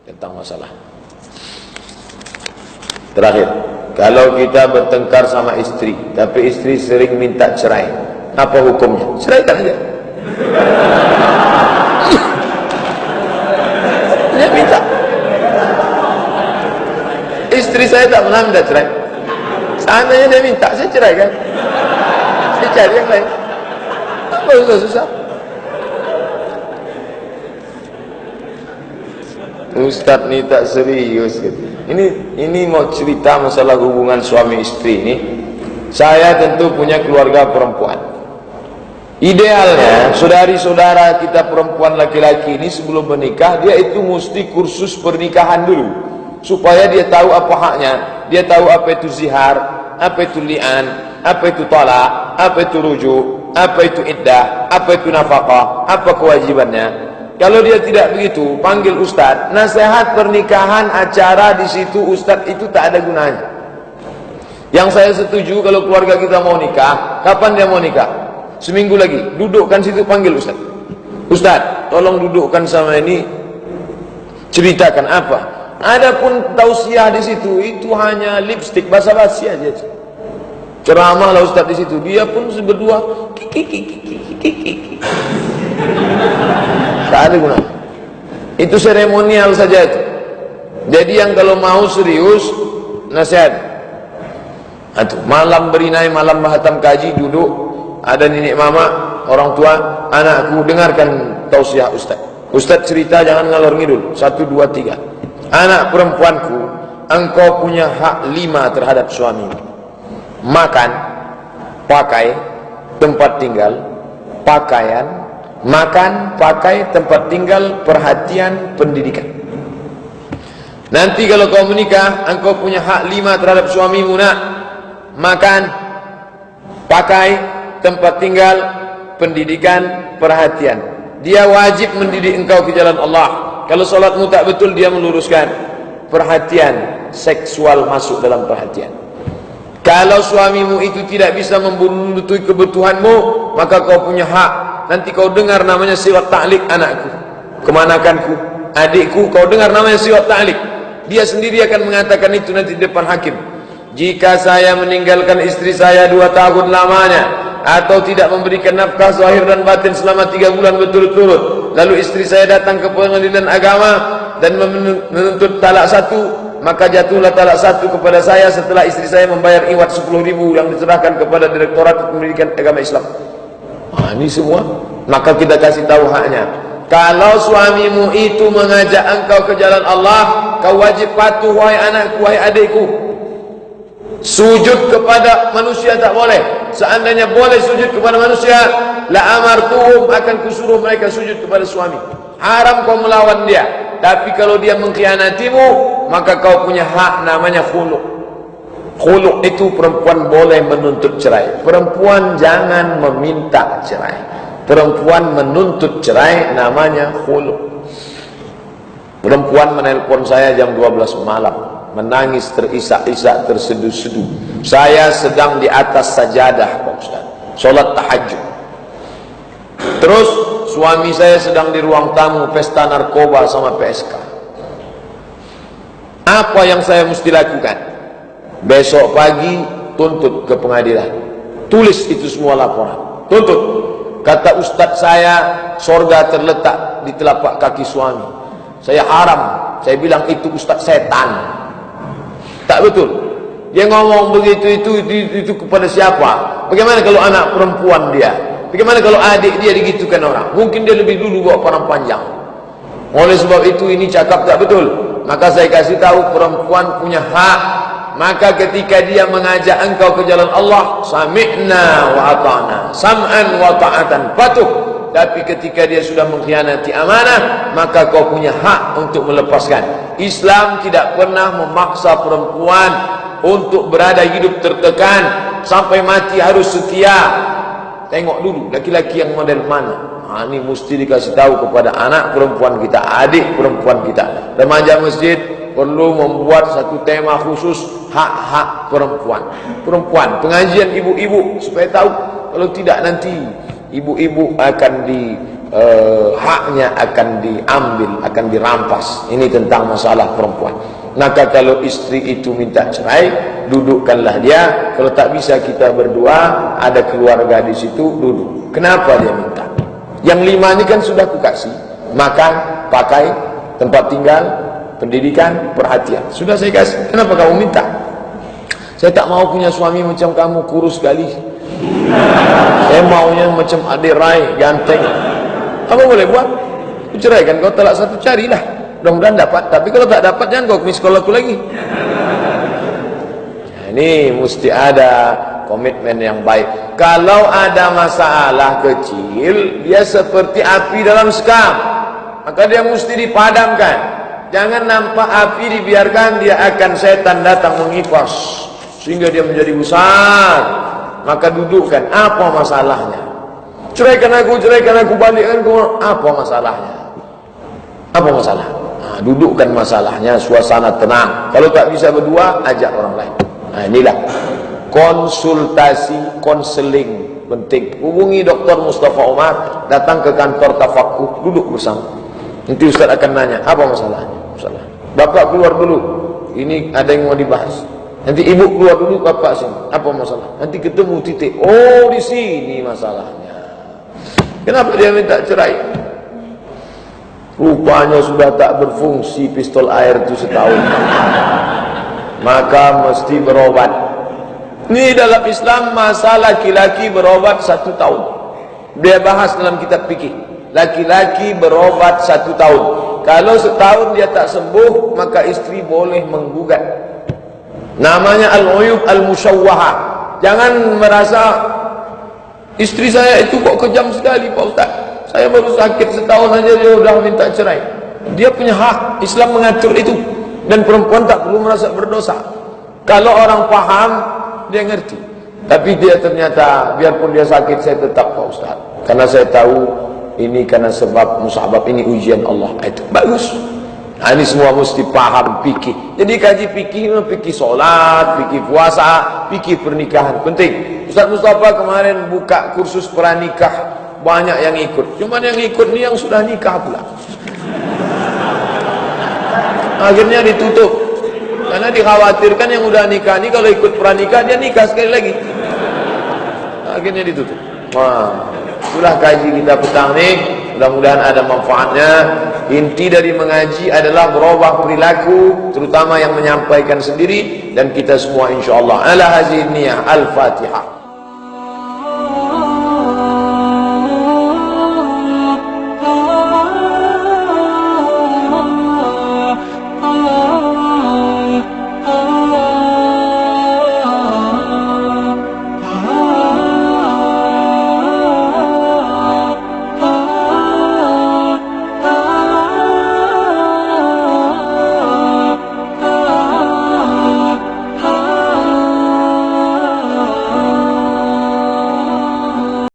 tentang masalah. Terakhir, kalau kita bertengkar sama istri, tapi istri sering minta cerai, apa hukumnya? Ceraikan aja. Dia minta. Istri saya tak pernah minta cerai. Seandainya dia minta, saya ceraikan. Saya cari yang lain. Apa susah-susah? Ustaz ni tak serius gitu. Ini mau cerita masalah hubungan suami istri ini. Saya tentu punya keluarga perempuan. Idealnya saudari-saudara kita perempuan laki-laki ini sebelum menikah, dia itu mesti kursus pernikahan dulu, supaya dia tahu apa haknya, dia tahu apa itu zihar, apa itu li'an, apa itu talak, apa itu rujuk, apa itu iddah, apa itu nafkah, apa kewajibannya. Kalau dia tidak begitu, panggil ustaz, nasihat pernikahan, acara di situ ustaz itu tak ada gunanya. Yang saya setuju kalau keluarga kita mau nikah, kapan dia mau nikah? Seminggu lagi, dudukkan situ, panggil ustaz. Ustaz, tolong dudukkan sama ini, ceritakan apa. Adapun tausiah di situ itu hanya lipstick basa-basi aja. Ceramahlah ustaz di situ, dia pun berdua tak ada guna. Itu seremonial saja itu. Jadi yang kalau mau serius nasihat, malam berinai, malam bahatam kaji, duduk, ada nenek mama, orang tua, anakku, dengarkan tausiah ustaz. Ustaz cerita, jangan ngalor ngidul. 1, 2, 3. Anak perempuanku, engkau punya hak 5 terhadap suamimu. Makan, pakai, tempat tinggal, pakaian, makan, pakai, tempat tinggal, perhatian, pendidikan. Nanti kalau kau menikah, engkau punya hak 5 terhadap suamimu, nak. Makan, pakai, tempat tinggal, pendidikan, perhatian. Dia wajib mendidik engkau ke jalan Allah. Kalau solatmu tak betul, dia meluruskan. Perhatian, seksual masuk dalam perhatian. Kalau suamimu itu tidak bisa memenuhi kebutuhanmu, maka kau punya hak. Nanti kau dengar namanya siwat ta'lik, anakku, kemanakanku, adikku, kau dengar namanya siwat ta'lik. Dia sendiri akan mengatakan itu nanti di depan hakim. Jika saya meninggalkan istri saya 2 tahun lamanya, atau tidak memberikan nafkah zahir dan batin selama 3 bulan berturut-turut, lalu istri saya datang ke pengadilan agama dan menuntut talak 1, maka jatuhlah talak 1 kepada saya setelah istri saya membayar iwat 10.000 yang diserahkan kepada Direktorat Pendidikan Agama Islam. Ini semua, maka kita kasih tahu haknya. Kalau suamimu itu mengajak engkau ke jalan Allah, kau wajib patuh, wahai anakku, wahai adikku. Sujud kepada manusia tak boleh. Seandainya boleh sujud kepada manusia, la amartuhum, akan kusuruh mereka sujud kepada suami. Haram kau melawan dia. Tapi kalau dia mengkhianatimu, maka kau punya hak namanya khuluk. Khuluk itu perempuan boleh menuntut cerai. Perempuan jangan meminta cerai. Perempuan menuntut cerai namanya khuluk. Perempuan menelpon saya jam 12 malam, menangis terisak-isak, terseduh-seduh. Saya sedang di atas sajadah, Pak Ustaz, solat tahajud. Terus suami saya sedang di ruang tamu pesta narkoba sama PSK. Apa yang saya mesti lakukan? Besok pagi tuntut ke pengadilan. Tulis itu semua laporan. Tuntut. Kata ustaz saya, sorga terletak di telapak kaki suami. Saya haram. Saya bilang itu ustaz setan. Tak betul. Dia ngomong begitu itu kepada siapa? Bagaimana kalau anak perempuan dia? Bagaimana kalau adik dia digitukan orang? Mungkin dia lebih dulu bawa parang panjang. Oleh sebab itu ini cakap tak betul. Maka saya kasih tahu perempuan punya hak. Maka ketika dia mengajak engkau ke jalan Allah, sami'na wa ata'na, sam'an wa ta'atan, patuh. Tapi ketika dia sudah mengkhianati amanah, maka kau punya hak untuk melepaskan. Islam tidak pernah memaksa perempuan untuk berada hidup tertekan sampai mati harus setia. Tengok dulu laki-laki yang model mana. Ini mesti dikasih tahu kepada anak perempuan kita, adik perempuan kita. Remaja masjid perlu membuat satu tema khusus hak-hak perempuan. Perempuan, pengajian ibu-ibu supaya tahu. Kalau tidak nanti ibu-ibu akan haknya akan diambil, akan dirampas. Ini tentang masalah perempuan. Maka kalau istri itu minta cerai, dudukkanlah dia. Kalau tak bisa kita berdua, ada keluarga di situ, duduk. Kenapa dia minta? Yang 5 ini kan sudah aku kasih: makan, pakai, tempat tinggal, pendidikan, perhatian. Sudah saya kasih. Kenapa kamu minta? Saya tak mau punya suami macam kamu, kurus sekali. Saya maunya macam adik Rai, ganteng. Apa boleh buat? Aku ceraikan kau, talak 1, carilah. Mudah-mudahan dapat. Tapi kalau tak dapat, jangan kau miss call aku lagi. Nah, ini mesti ada komitmen yang baik. Kalau ada masalah kecil, dia seperti api dalam sekam, maka dia mesti dipadamkan. Jangan nampak api dibiarkan, dia akan setan datang mengipas sehingga dia menjadi besar. Maka dudukkan, apa masalahnya? Ceraikan aku balikkan kau. Apa masalahnya? Apa masalah? Nah, dudukkan masalahnya, suasana tenang. Kalau tak bisa berdua, ajak orang lain. Nah, inilah konsultasi, konseling penting. Hubungi Dr. Mustafa Umar, datang ke kantor Tafakuh, duduk bersama. Nanti Ustaz akan nanya, apa masalahnya? Masalah. Bapak keluar dulu, ini ada yang mau dibahas. Nanti ibu keluar dulu, bapak sini. Apa masalah? Nanti ketemu titik. Oh, di sini masalahnya. Kenapa dia minta cerai? Rupanya sudah tak berfungsi pistol air itu setahun. Maka mesti berobat. Ini dalam Islam masa laki-laki berobat 1 tahun. Dia bahas dalam kitab fikih. Laki-laki berobat 1 tahun. Kalau setahun dia tak sembuh, maka istri boleh menggugat. Namanya al-uyub al-musyawwahah. Jangan merasa istri saya itu kok kejam sekali Pak Ustaz. Saya baru sakit setahun saja dia sudah minta cerai. Dia punya hak, Islam mengatur itu. Dan perempuan tak perlu merasa berdosa. Kalau orang paham, dia ngerti. Tapi dia ternyata, biarpun dia sakit, saya tetap Pak Ustaz. Karena saya tahu ini karena sebab musabab, ini ujian Allah. Itu bagus. Nah, ini semua mesti paham fikih. Jadi kaji fikih, fikih solat, fikih puasa, fikih pernikahan. Penting. Ustaz Mustafa kemarin buka kursus pranikah, banyak yang ikut. Cuman yang ikut ni yang sudah nikah pula. Akhirnya ditutup. Karena dikhawatirkan yang udah nikah ni kalau ikut pranikah dia nikah sekali lagi. Akhirnya ditutup. Wah, itulah kaji kita petang ni. Mudah-mudahan ada manfaatnya. Inti dari mengaji adalah berubah perilaku, terutama yang menyampaikan sendiri dan kita semua insyaallah. Ala hazihi niyah. Al-Fatihah.